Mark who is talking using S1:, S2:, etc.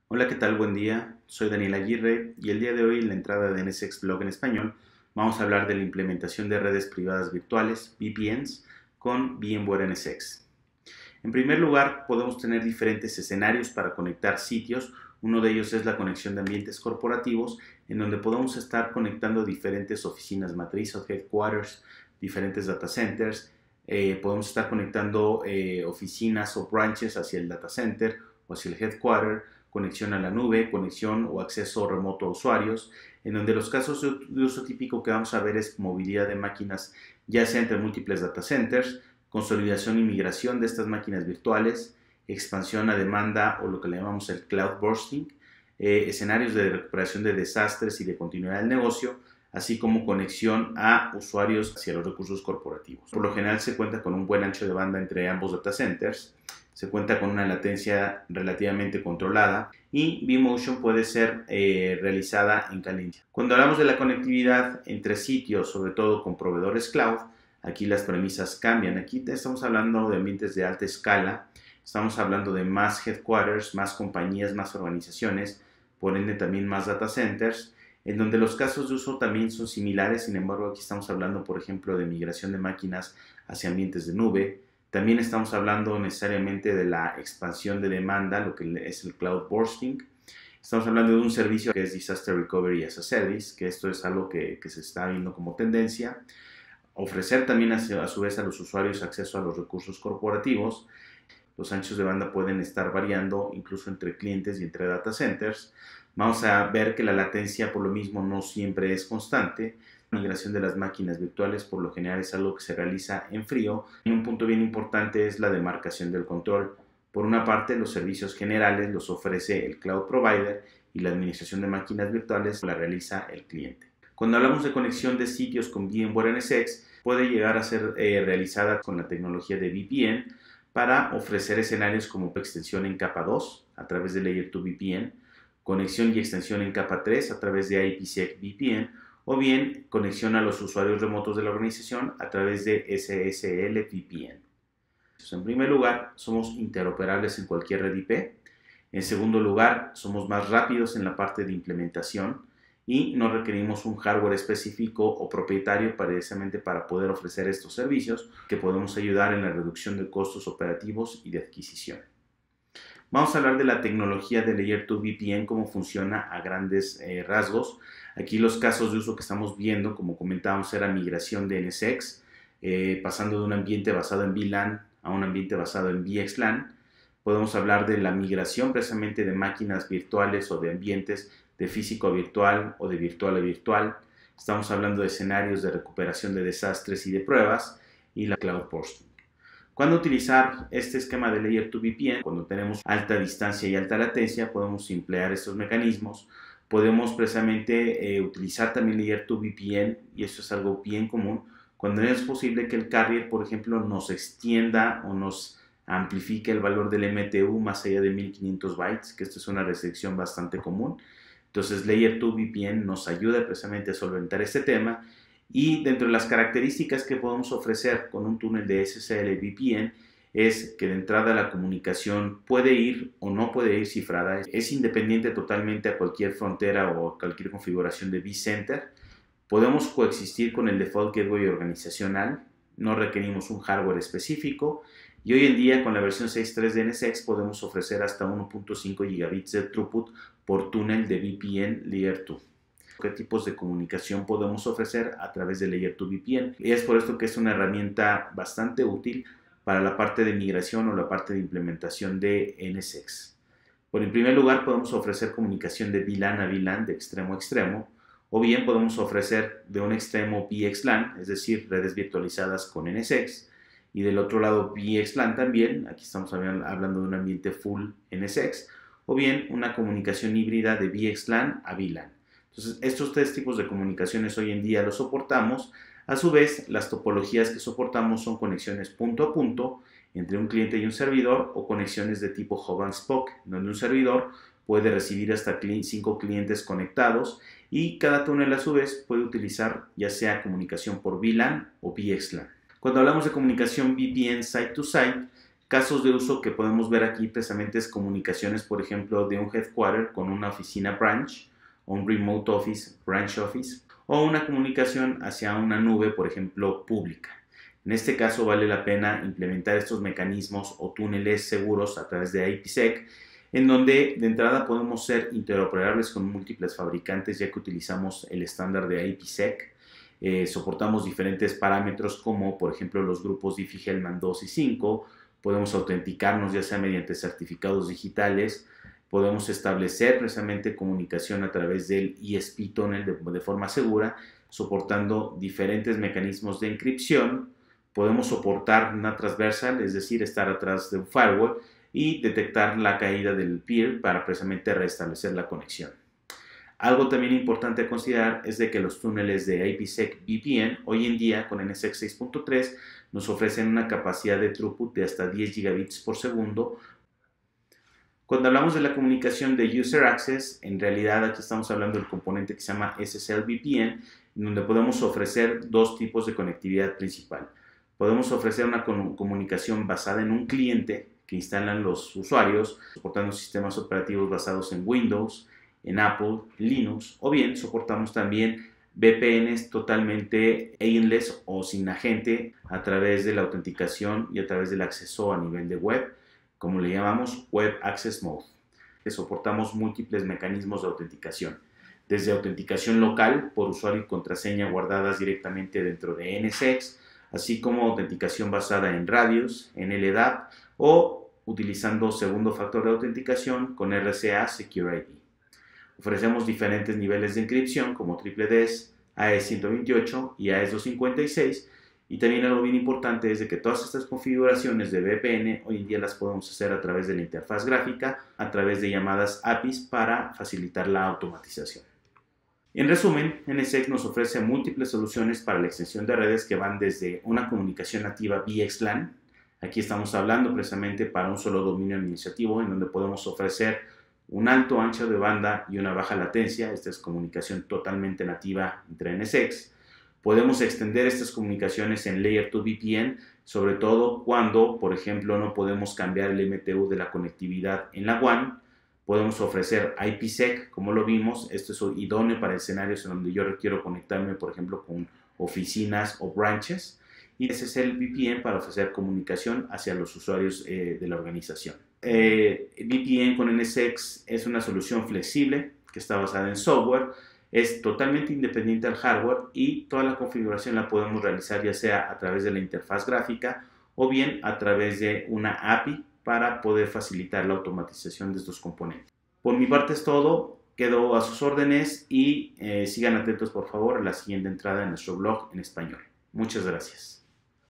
S1: Hola, ¿qué tal? Buen día. Soy Daniel Aguirre y el día de hoy en la entrada de NSX Blog en español vamos a hablar de la implementación de redes privadas virtuales, VPNs, con VMware NSX. En primer lugar, podemos tener diferentes escenarios para conectar sitios. Uno de ellos es la conexión de ambientes corporativos, en donde podemos estar conectando diferentes oficinas matriz o headquarters, diferentes data centers. Podemos estar conectando oficinas o branches hacia el data center o hacia el headquarter, conexión a la nube, conexión o acceso remoto a usuarios, en donde los casos de uso típico que vamos a ver es movilidad de máquinas, ya sea entre múltiples data centers, consolidación y migración de estas máquinas virtuales, expansión a demanda o lo que le llamamos el cloud bursting, escenarios de recuperación de desastres y de continuidad del negocio, así como conexión a usuarios hacia los recursos corporativos. Por lo general se cuenta con un buen ancho de banda entre ambos data centers, se cuenta con una latencia relativamente controlada y vMotion puede ser realizada en caliente. Cuando hablamos de la conectividad entre sitios, sobre todo con proveedores cloud, aquí las premisas cambian. Aquí estamos hablando de ambientes de alta escala, estamos hablando de más headquarters, más compañías, más organizaciones, por ende también más data centers, en donde los casos de uso también son similares. Sin embargo, aquí estamos hablando, por ejemplo, de migración de máquinas hacia ambientes de nube. También estamos hablando necesariamente de la expansión de demanda, lo que es el cloud bursting. Estamos hablando de un servicio que es Disaster Recovery as a Service, que esto es algo que se está viendo como tendencia. Ofrecer también a su vez a los usuarios acceso a los recursos corporativos. Los anchos de banda pueden estar variando incluso entre clientes y entre data centers. Vamos a ver que la latencia por lo mismo no siempre es constante. La migración de las máquinas virtuales por lo general es algo que se realiza en frío. Y un punto bien importante es la demarcación del control. Por una parte, los servicios generales los ofrece el cloud provider y la administración de máquinas virtuales la realiza el cliente. Cuando hablamos de conexión de sitios con VMware NSX, puede llegar a ser realizada con la tecnología de VPN para ofrecer escenarios como extensión en capa 2 a través de Layer 2 VPN, conexión y extensión en capa 3 a través de IPsec VPN, o bien conexión a los usuarios remotos de la organización a través de SSL VPN. En primer lugar, somos interoperables en cualquier red IP. En segundo lugar, somos más rápidos en la parte de implementación y no requerimos un hardware específico o propietario precisamente para poder ofrecer estos servicios, que podemos ayudar en la reducción de costos operativos y de adquisición. Vamos a hablar de la tecnología de Layer 2 VPN, cómo funciona a grandes rasgos. Aquí los casos de uso que estamos viendo, como comentábamos, era migración de NSX, pasando de un ambiente basado en VLAN a un ambiente basado en VXLAN. Podemos hablar de la migración precisamente de máquinas virtuales o de ambientes de físico a virtual o de virtual a virtual. Estamos hablando de escenarios de recuperación de desastres y de pruebas y la cloud bursting. ¿Cuándo utilizar este esquema de Layer 2 VPN? Cuando tenemos alta distancia y alta latencia, podemos emplear estos mecanismos. Podemos precisamente utilizar también Layer 2 VPN, y eso es algo bien común, cuando es posible que el carrier, por ejemplo, nos extienda o nos amplifique el valor del MTU más allá de 1500 bytes, que esto es una restricción bastante común. Entonces, Layer 2 VPN nos ayuda precisamente a solventar este tema. Y dentro de las características que podemos ofrecer con un túnel de SSL VPN es que de entrada la comunicación puede ir o no puede ir cifrada, es independiente totalmente a cualquier frontera o a cualquier configuración de vCenter. Podemos coexistir con el default gateway organizacional, no requerimos un hardware específico, y hoy en día con la versión 6.3 de NSX podemos ofrecer hasta 1.5 gigabits de throughput por túnel de VPN Layer 2. ¿Qué tipos de comunicación podemos ofrecer a través de Layer 2 VPN? Y es por esto que es una herramienta bastante útil para la parte de migración o la parte de implementación de NSX. Bueno, en primer lugar podemos ofrecer comunicación de VLAN a VLAN de extremo a extremo, o bien podemos ofrecer de un extremo VXLAN, es decir, redes virtualizadas con NSX, y del otro lado VXLAN también, aquí estamos hablando de un ambiente full NSX, o bien una comunicación híbrida de VXLAN a VLAN. Entonces, estos tres tipos de comunicaciones hoy en día los soportamos. A su vez, las topologías que soportamos son conexiones punto a punto entre un cliente y un servidor, o conexiones de tipo hub and spoke, donde un servidor puede recibir hasta 5 clientes conectados, y cada túnel a su vez puede utilizar ya sea comunicación por VLAN o VXLAN. Cuando hablamos de comunicación VPN site to site, Casos de uso que podemos ver aquí precisamente es comunicaciones, por ejemplo, de un headquarter con una oficina branch o un remote office, branch office, o una comunicación hacia una nube, por ejemplo, pública. En este caso vale la pena implementar estos mecanismos o túneles seguros a través de IPsec, en donde de entrada podemos ser interoperables con múltiples fabricantes, ya que utilizamos el estándar de IPsec. Soportamos diferentes parámetros como, por ejemplo, los grupos Diffie-Hellman 2 y 5. Podemos autenticarnos ya sea mediante certificados digitales, podemos establecer precisamente comunicación a través del ESP tunnel de forma segura, soportando diferentes mecanismos de encripción. Podemos soportar una transversal, es decir, estar atrás de un firewall y detectar la caída del peer para precisamente restablecer la conexión. Algo también importante a considerar es de que los túneles de IPsec VPN hoy en día con NSX 6.3 nos ofrecen una capacidad de throughput de hasta 10 gigabits por segundo. Cuando hablamos de la comunicación de User Access, en realidad aquí estamos hablando del componente que se llama SSL VPN, en donde podemos ofrecer dos tipos de conectividad principal. Podemos ofrecer una comunicación basada en un cliente que instalan los usuarios, soportando sistemas operativos basados en Windows, en Apple, Linux, o bien soportamos también VPNs totalmente agentless o sin agente a través de la autenticación y a través del acceso a nivel de web, como le llamamos Web Access Mode. Soportamos múltiples mecanismos de autenticación, desde autenticación local por usuario y contraseña guardadas directamente dentro de NSX, así como autenticación basada en radios, en LDAP o utilizando segundo factor de autenticación con RSA Secure ID. Ofrecemos diferentes niveles de encripción como TripleDES, AES-128 y AES-256, y también algo bien importante es de que todas estas configuraciones de VPN hoy en día las podemos hacer a través de la interfaz gráfica, a través de llamadas APIs para facilitar la automatización. En resumen, NSX nos ofrece múltiples soluciones para la extensión de redes que van desde una comunicación nativa VXLAN. Aquí estamos hablando precisamente para un solo dominio administrativo en donde podemos ofrecer un alto ancho de banda y una baja latencia. Esta es comunicación totalmente nativa entre NSX. Podemos extender estas comunicaciones en Layer 2 VPN, sobre todo cuando, por ejemplo, no podemos cambiar el MTU de la conectividad en la WAN. Podemos ofrecer IPsec, como lo vimos. Esto es idóneo para escenarios en donde yo requiero conectarme, por ejemplo, con oficinas o branches. Y ese es el VPN para ofrecer comunicación hacia los usuarios de la organización. VPN con NSX es una solución flexible que está basada en software, es totalmente independiente al hardware y toda la configuración la podemos realizar ya sea a través de la interfaz gráfica o bien a través de una API para poder facilitar la automatización de estos componentes. Por mi parte es todo, quedo a sus órdenes y sigan atentos por favor a la siguiente entrada en nuestro blog en español. Muchas gracias.